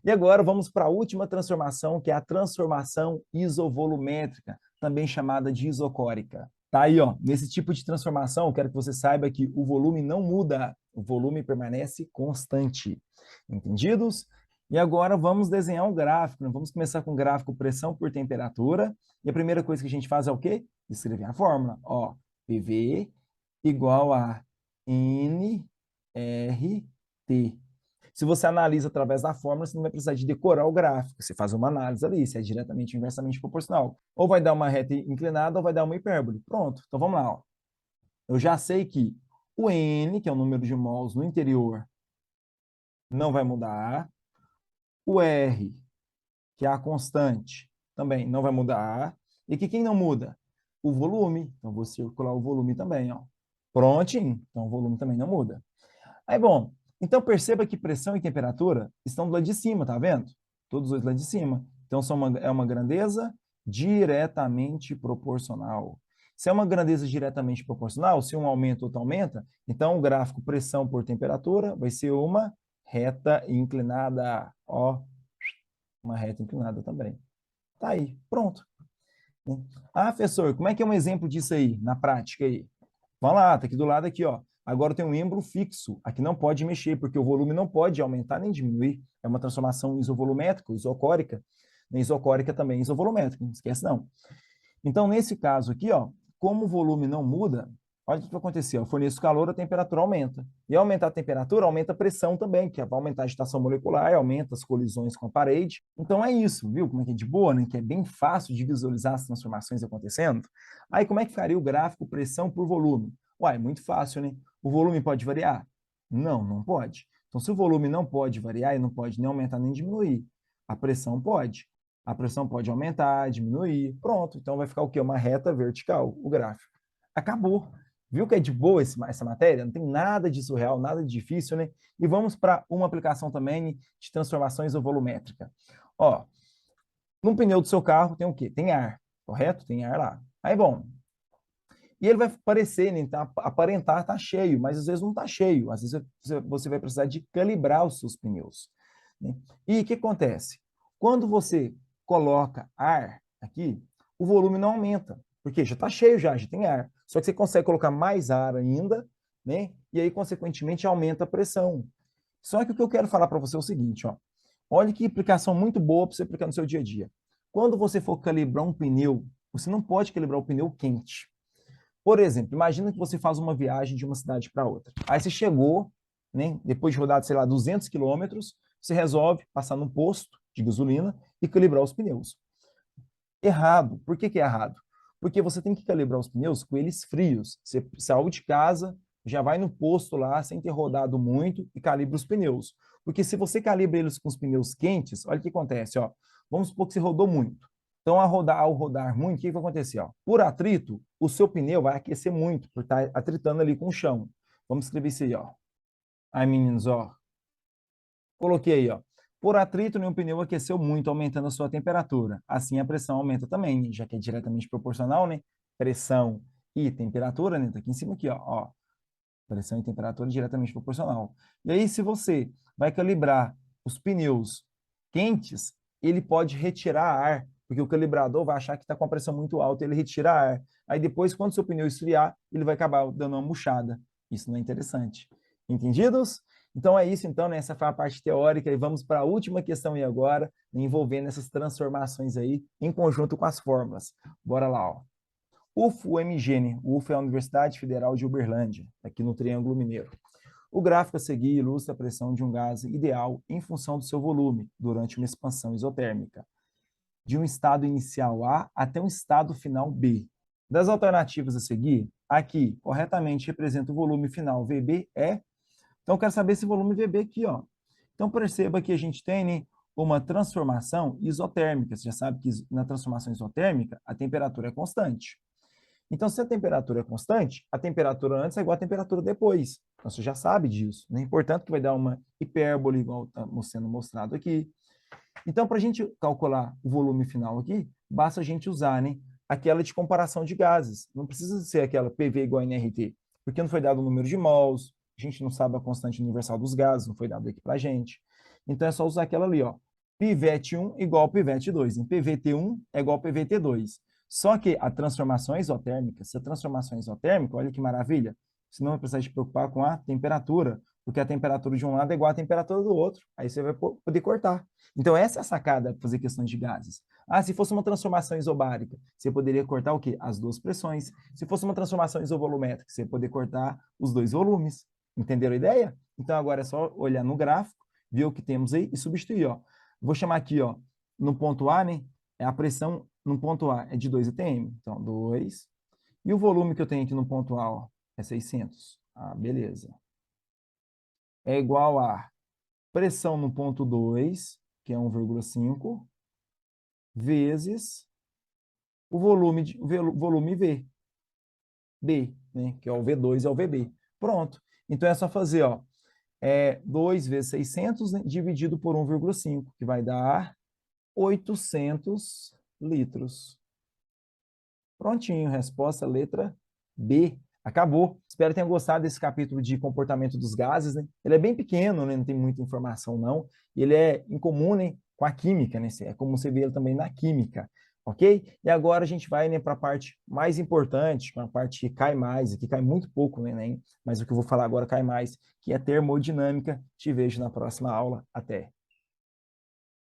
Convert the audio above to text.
E agora vamos para a última transformação, que é a transformação isovolumétrica, também chamada de isocórica. Tá aí, ó, nesse tipo de transformação, eu quero que você saiba que o volume não muda, o volume permanece constante. Entendidos? E agora vamos desenhar um gráfico, né? Vamos começar com o gráfico pressão por temperatura. E a primeira coisa que a gente faz é o quê? Escrever a fórmula. Ó, PV igual a NRT. Se você analisa através da fórmula, você não vai precisar de decorar o gráfico. Você faz uma análise ali, se é diretamente ou inversamente proporcional. Ou vai dar uma reta inclinada ou vai dar uma hipérbole. Pronto, então vamos lá. Ó. Eu já sei que o N, que é o número de mols no interior, não vai mudar. O R, que é a constante, também não vai mudar. E que quem não muda? O volume. Então, vou circular o volume também. Ó. Prontinho. Então, o volume também não muda. Aí, bom, então perceba que pressão e temperatura estão do lado de cima, tá vendo? Todos os dois do lado de cima. Então, é uma grandeza diretamente proporcional. Se é uma grandeza diretamente proporcional, se um aumenta, outro aumenta, então o gráfico pressão por temperatura vai ser uma reta inclinada. Ó, uma reta inclinada também. Tá aí, pronto. Ah, professor, como é que é um exemplo disso aí, na prática aí? Vamos lá, tá aqui do lado aqui, ó. Agora tem um membro fixo, aqui não pode mexer, porque o volume não pode aumentar nem diminuir. É uma transformação isovolumétrica, isocórica, nem isocórica também, isovolumétrica, não esquece não. Então, nesse caso aqui, ó, como o volume não muda, olha o que vai acontecer, ó, forneço calor, a temperatura aumenta. E ao aumentar a temperatura, aumenta a pressão também, que vai aumentar a agitação molecular, aumenta as colisões com a parede. Então é isso, viu? Como é que é de boa, né? Que é bem fácil de visualizar as transformações acontecendo. Aí como é que faria o gráfico pressão por volume? Uai, muito fácil, né? O volume pode variar? Não, não pode. Então, se o volume não pode variar, e não pode nem aumentar nem diminuir, a pressão pode. A pressão pode aumentar, diminuir. Pronto. Então vai ficar o quê? Uma reta vertical, o gráfico. Acabou. Viu que é de boa essa matéria? Não tem nada de surreal, nada de difícil, né? E vamos para uma aplicação também de transformação isovolumétrica. Ó, num pneu do seu carro tem o quê? Tem ar, correto? Tem ar lá. Aí, bom, e ele vai parecer, né, tá, aparentar estar tá cheio, mas às vezes não está cheio. Às vezes você vai precisar de calibrar os seus pneus. Né? E o que acontece? Quando você coloca ar aqui, o volume não aumenta, porque já está cheio já tem ar. Só que você consegue colocar mais ar ainda, né? E aí, consequentemente, aumenta a pressão. Só que o que eu quero falar para você é o seguinte, ó. Olha que aplicação muito boa para você aplicar no seu dia a dia. Quando você for calibrar um pneu, você não pode calibrar o pneu quente. Por exemplo, imagina que você faz uma viagem de uma cidade para outra. Aí você chegou, né, depois de rodar, sei lá, 200 quilômetros, você resolve passar num posto de gasolina e calibrar os pneus. Errado. Por que é errado? Porque você tem que calibrar os pneus com eles frios. Você saiu de casa, já vai no posto lá, sem ter rodado muito, e calibra os pneus. Porque se você calibra eles com os pneus quentes, olha o que acontece, ó. Vamos supor que você rodou muito. Então, ao rodar muito, o que vai acontecer? Ó? Por atrito, o seu pneu vai aquecer muito, por estar atritando ali com o chão. Vamos escrever isso aí, ó. Aí, meninos, ó. Coloquei aí, ó. Por atrito, nenhum pneu aqueceu muito, aumentando a sua temperatura. Assim, a pressão aumenta também, já que é diretamente proporcional, né? Pressão e temperatura, né? Tá aqui em cima aqui, ó. Pressão e temperatura diretamente proporcional. E aí, se você vai calibrar os pneus quentes, ele pode retirar ar, porque o calibrador vai achar que está com a pressão muito alta, ele retira ar. Aí depois, quando o seu pneu esfriar, ele vai acabar dando uma murchada. Isso não é interessante. Entendidos? Então é isso, então, né? Essa foi a parte teórica e vamos para a última questão aí agora, envolvendo essas transformações aí em conjunto com as fórmulas. Bora lá, ó. UFO-MGN, UFO é a Universidade Federal de Uberlândia, aqui no Triângulo Mineiro. O gráfico a seguir ilustra a pressão de um gás ideal em função do seu volume durante uma expansão isotérmica, de um estado inicial A até um estado final B. Das alternativas a seguir, aqui corretamente representa o volume final VB é. Então, eu quero saber esse volume VB aqui, ó. Então, perceba que a gente tem, né, uma transformação isotérmica. Você já sabe que na transformação isotérmica, a temperatura é constante. Então, se a temperatura é constante, a temperatura antes é igual à temperatura depois. Então, você já sabe disso. Né? Portanto, que vai dar uma hipérbole, igual está sendo mostrado aqui. Então, para a gente calcular o volume final aqui, basta a gente usar, né, aquela de comparação de gases. Não precisa ser aquela PV igual a nRT, porque não foi dado o número de mols, a gente não sabe a constante universal dos gases, não foi dado aqui para a gente. Então, é só usar aquela ali, ó, pivete 1 igual pivete 2. Em PVT1 é igual PVT2. Só que a transformação isotérmica, se a transformação isotérmica, olha que maravilha, você não vai precisar se preocupar com a temperatura, porque a temperatura de um lado é igual à temperatura do outro. Aí você vai poder cortar. Então, essa é a sacada para fazer questões de gases. Ah, se fosse uma transformação isobárica, você poderia cortar o quê? As duas pressões. Se fosse uma transformação isovolumétrica, você poderia cortar os dois volumes. Entenderam a ideia? Então, agora é só olhar no gráfico, ver o que temos aí e substituir. Ó. Vou chamar aqui, ó, no ponto A, né? A pressão no ponto A é de 2 atm. Então, 2. E o volume que eu tenho aqui no ponto A, ó, é 600. Ah, beleza. É igual a pressão no ponto 2, que é 1,5, vezes o volume V. B, né? Que é o V2 é o VB. Pronto. Então é só fazer, ó, 2 vezes 600, né, dividido por 1,5, que vai dar 800 litros. Prontinho, resposta letra B. Acabou. Espero que tenham gostado desse capítulo de comportamento dos gases, né? Ele é bem pequeno, né? Não tem muita informação, não. E ele é incomum, né, com a química, né? É como você vê ele também na química, ok? E agora a gente vai, né, para a parte mais importante, uma parte que cai mais, aqui cai muito pouco no Enem, mas o que eu vou falar agora cai mais, que é termodinâmica. Te vejo na próxima aula. Até!